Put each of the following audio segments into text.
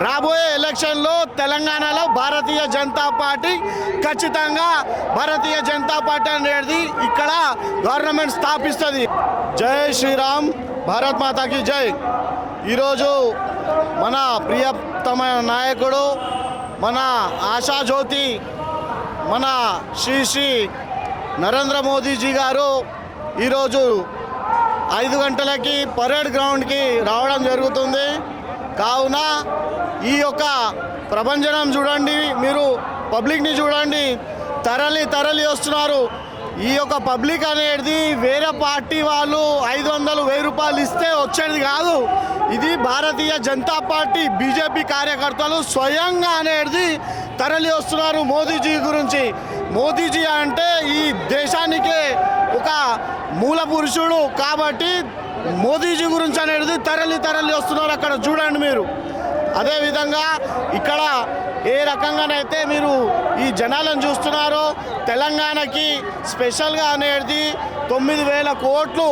రాబోయే ఎలక్షన్లో తెలంగాణలో భారతీయ జనతా పార్టీ ఖచ్చితంగా భారతీయ జనతా పార్టీ అనేది ఇక్కడ గవర్నమెంట్ స్థాపిస్తుంది. జై శ్రీరామ్, భారత్ మాతాకి జై. ఈరోజు మన ప్రియతమ నాయకుడు, మన ఆశాజ్యోతి, మన శ్రీ నరేంద్ర మోదీజీ గారు ఈరోజు 5 గంటలకి పరేడ్ గ్రౌండ్కి రావడం జరుగుతుంది. కావున ఈ యొక్క ప్రభంజనం చూడండి, మీరు పబ్లిక్ని చూడండి, తరలి వస్తున్నారు. ఈ యొక్క పబ్లిక్ అనేది వేరే పార్టీ వాళ్ళు 500-1000 రూపాయలు ఇస్తే వచ్చేది కాదు. ఇది భారతీయ జనతా పార్టీ బీజేపీ కార్యకర్తలు స్వయంగా అనేది తరలి వస్తున్నారు మోదీజీ గురించి. మోదీజీ అంటే ఈ దేశానికే ఒక మూల పురుషుడు కాబట్టి మోదీజీ గురించి అనేది తరలి వస్తున్నారు. అక్కడ చూడండి మీరు. అదేవిధంగా ఇక్కడ ఏ రకంగానైతే మీరు ఈ జనాలను చూస్తున్నారో, తెలంగాణకి స్పెషల్గా అనేది 9,000 కోట్లు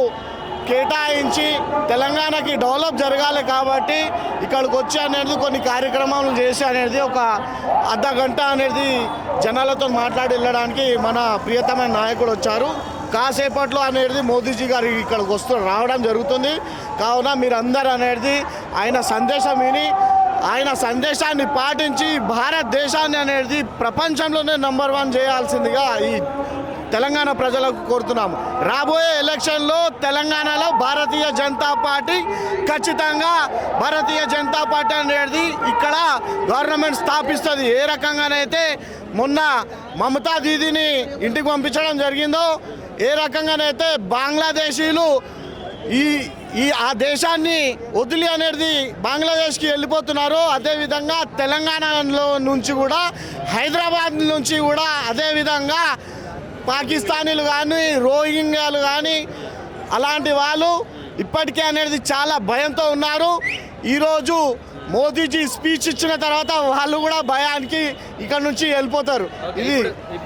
కేటాయించి తెలంగాణకి డెవలప్ జరగాలి కాబట్టి ఇక్కడికి వచ్చి అనేది కొన్ని కార్యక్రమాలు చేసి అనేది ఒక అర్ధగంట అనేది జనాలతో మాట్లాడి వెళ్ళడానికి మన ప్రియతమైన నాయకుడు వచ్చారు. కాసేపట్లో అనేది మోదీజీ గారు ఇక్కడికి రావడం జరుగుతుంది. కావున మీరందరూ అనేది ఆయన సందేశం విని ఆయన సందేశాన్ని పాటించి భారతదేశాన్ని అనేది ప్రపంచంలోనే నంబర్ 1 చేయాల్సిందిగా ఈ తెలంగాణ ప్రజలకు కోరుతున్నాము. రాబోయే ఎలక్షన్లో తెలంగాణలో భారతీయ జనతా పార్టీ ఖచ్చితంగా భారతీయ జనతా పార్టీ అనేది ఇక్కడ గవర్నమెంట్ స్థాపిస్తుంది. ఏ రకంగానైతే మొన్న మమతా దీదీని ఇంటికి పంపించడం జరిగిందో, ఏ రకంగానైతే బంగ్లాదేశీలు ఆ దేశాన్ని వదిలి అనేది బంగ్లాదేశ్కి వెళ్ళిపోతున్నారో, అదేవిధంగా తెలంగాణలో నుంచి కూడా, హైదరాబాద్ నుంచి కూడా అదేవిధంగా పాకిస్తానీలు కానీ, రోహింగ్యాలు కానీ అలాంటి వాళ్ళు ఇప్పటికే అనేది చాలా భయంతో ఉన్నారు. ఈరోజు మోదీజీ స్పీచ్ ఇచ్చిన తర్వాత వాళ్ళు కూడా భయానికి ఇక్కడ నుంచి వెళ్ళిపోతారు. ఇది